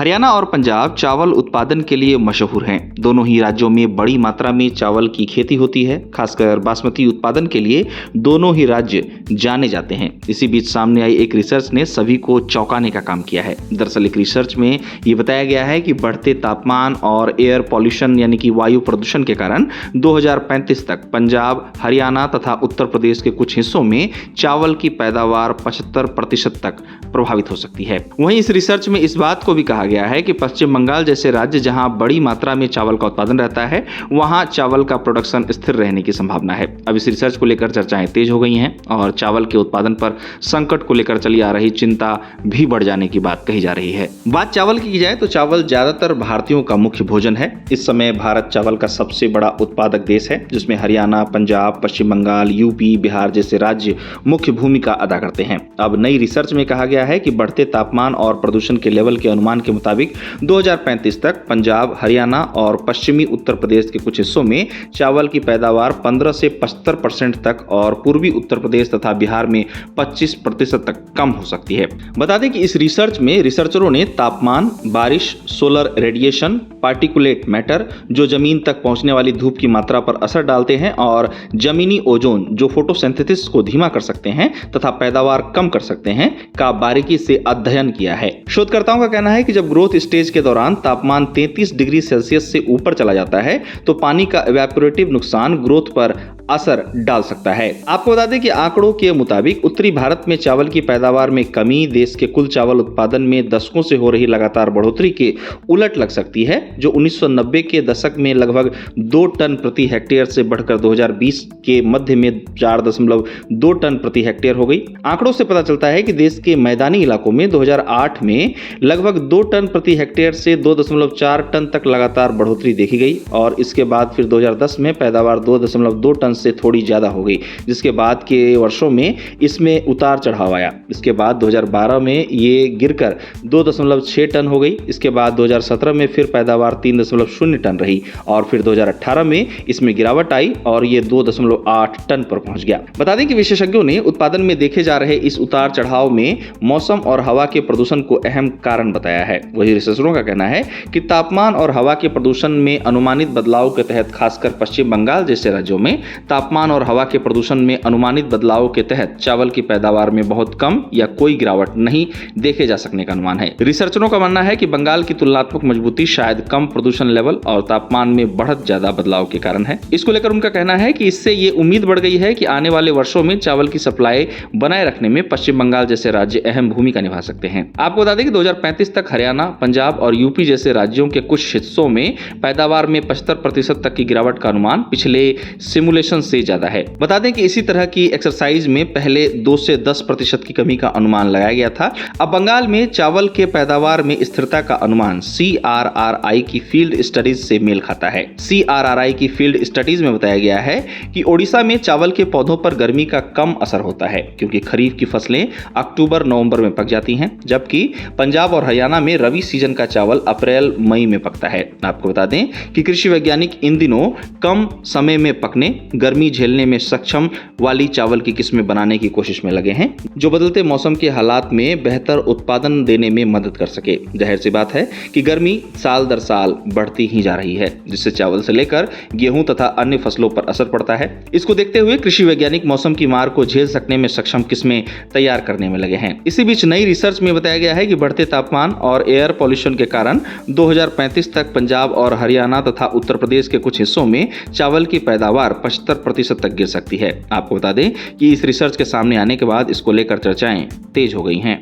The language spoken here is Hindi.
हरियाणा और पंजाब चावल उत्पादन के लिए मशहूर हैं। दोनों ही राज्यों में बड़ी मात्रा में चावल की खेती होती है। खासकर बासमती उत्पादन के लिए दोनों ही राज्य जाने जाते हैं। इसी बीच सामने आई एक रिसर्च ने सभी को चौंकाने का काम किया है। दरअसल एक रिसर्च में ये बताया गया है कि बढ़ते तापमान और एयर पॉल्यूशन यानी कि वायु प्रदूषण के कारण 2035 तक पंजाब, हरियाणा तथा उत्तर प्रदेश के कुछ हिस्सों में चावल की पैदावार 75% तक प्रभावित हो सकती है। वहीं इस रिसर्च में इस बात को भी कहा गया है कि पश्चिम बंगाल जैसे राज्य जहां बड़ी मात्रा में चावल का उत्पादन रहता है, वहां चावल का प्रोडक्शन स्थिर रहने की संभावना है। अब इस रिसर्च को लेकर चर्चाएं तेज हो गई हैं और चावल के उत्पादन पर संकट को लेकर चली आ रही चिंता भी बढ़ जाने की बात कही जा रही है। बात चावल की जाए तो चावल ज्यादातर भारतीयों का मुख्य भोजन है। इस समय भारत चावल का सबसे बड़ा उत्पादक देश है, जिसमें हरियाणा, पंजाब, पश्चिम बंगाल, यूपी, बिहार जैसे राज्य मुख्य भूमिका अदा करते हैं। अब नई रिसर्च में कहा गया है कि बढ़ते तापमान और प्रदूषण के लेवल के अनुमान के मुताबिक 2035 तक पंजाब, हरियाणा और पश्चिमी उत्तर प्रदेश के कुछ हिस्सों में चावल की पैदावार 15 से 75% तक और पूर्वी उत्तर प्रदेश तथा बिहार में 25% तक कम हो सकती है। बता दें कि इस रिसर्च में रिसर्चरों ने तापमान, बारिश, सोलर रेडिएशन, पार्टिकुलेट मैटर जो जमीन तक पहुंचने वाली धूप की मात्रा पर असर डालते हैं और जमीनी ओजोन जो फोटोसिंथेसिस को धीमा कर सकते हैं तथा पैदावार कम कर सकते हैं का बारीकी से अध्ययन किया है। शोधकर्ताओं का कहना है कि जब ग्रोथ स्टेज के दौरान तापमान 33 डिग्री सेल्सियस से ऊपर चला जाता है तो पानी का इवेपोरेटिव नुकसान ग्रोथ पर असर डाल सकता है। आपको बता दें कि आंकड़ों के मुताबिक उत्तरी भारत में चावल की पैदावार में कमी देश के कुल चावल उत्पादन में दशकों से हो रही लगातार बढ़ोतरी के उलट लग सकती है, जो 1990 के दशक में लगभग 2 टन प्रति हेक्टेयर से बढ़कर 2020 के मध्य में 4.2 टन प्रति हेक्टेयर हो गई। आंकड़ों से पता चलता है कि देश के मैदानी इलाकों में 2008 में लगभग 2 टन प्रति हेक्टेयर से 2.4 टन तक लगातार बढ़ोतरी देखी गई और इसके बाद फिर 2010 में पैदावार 2.2 टन से थोड़ी ज्यादा हो गई, जिसके बाद के वर्षों में इसमें उतार चढ़ाव आया। इसके बाद 2012 में ये गिरकर 2.6 टन हो गई। इसके बाद 2017 में फिर पैदावार 3.0 टन रही और फिर 2018 में इसमें गिरावट आई और ये 2.8 टन पर पहुंच गया। बता दें कि विशेषज्ञों ने उत्पादन में देखे जा रहे इस उतार चढ़ाव में मौसम और हवा के प्रदूषण को अहम कारण बताया है। वही रिसर्चरों का कहना है कि तापमान और हवा के प्रदूषण में अनुमानित बदलाव के तहत खासकर पश्चिम बंगाल जैसे राज्यों में तापमान और हवा के प्रदूषण में अनुमानित बदलाव के तहत चावल की पैदावार में बहुत कम या कोई गिरावट नहीं देखे जा सकने का अनुमान है। रिसर्चरों का मानना है कि बंगाल की तुलनात्मक मजबूती शायद कम प्रदूषण लेवल और तापमान में बढ़त ज्यादा बदलाव के कारण है। इसको लेकर उनका कहना है कि इससे ये उम्मीद बढ़ गई है कि आने वाले वर्षों में चावल की सप्लाई बनाए रखने में पश्चिम बंगाल जैसे राज्य अहम भूमिका निभा सकते हैं। आपको बता दें कि 2035 तक हरियाणा, पंजाब और यूपी जैसे राज्यों के कुछ हिस्सों में पैदावार में 75% तक की गिरावट का अनुमान पिछले सिमुलेशन से ज्यादा है। बता दें कि इसी तरह की एक्सरसाइज में पहले 2 से 10% की कमी का अनुमान लगाया गया था। अब बंगाल में चावल के पैदावार में स्थिरता का अनुमान CRRI की फील्ड स्टडीज से मेल खाता है। CRRI की फील्ड स्टडीज में बताया गया है कि ओडिशा में चावल के पौधों पर गर्मी का कम असर होता है क्योंकि खरीफ की फसलें अक्टूबर-नवंबर में पक जाती हैं, जबकि पंजाब और हरियाणा में रबी सीजन का चावल अप्रैल-मई में पकता है। आपको बता दें कि कृषि वैज्ञानिक इन दिनों कम समय में पकने, गर्मी झेलने में सक्षम वाली चावल की किस्में बनाने की कोशिश में लगे हैं, जो बदलते मौसम के हालात में बेहतर उत्पादन देने में मदद कर सके। जाहिर सी बात है कि गर्मी साल दर साल बढ़ती ही जा रही है, जिससे चावल से लेकर गेहूं तथा अन्य फसलों पर असर पड़ता है। इसको देखते हुए कृषि वैज्ञानिक मौसम की मार को झेल सकने में सक्षम किस्में तैयार करने में लगे हैं। इसी बीच नई रिसर्च में बताया गया है कि बढ़ते तापमान और एयर पॉल्यूशन के कारण 2035 तक पंजाब और हरियाणा तथा उत्तर प्रदेश के कुछ हिस्सों में चावल की पैदावार 75% तक गिर सकती है। आपको बता दें कि इस रिसर्च के सामने आने के बाद इसको लेकर चर्चाएं तेज हो गई हैं।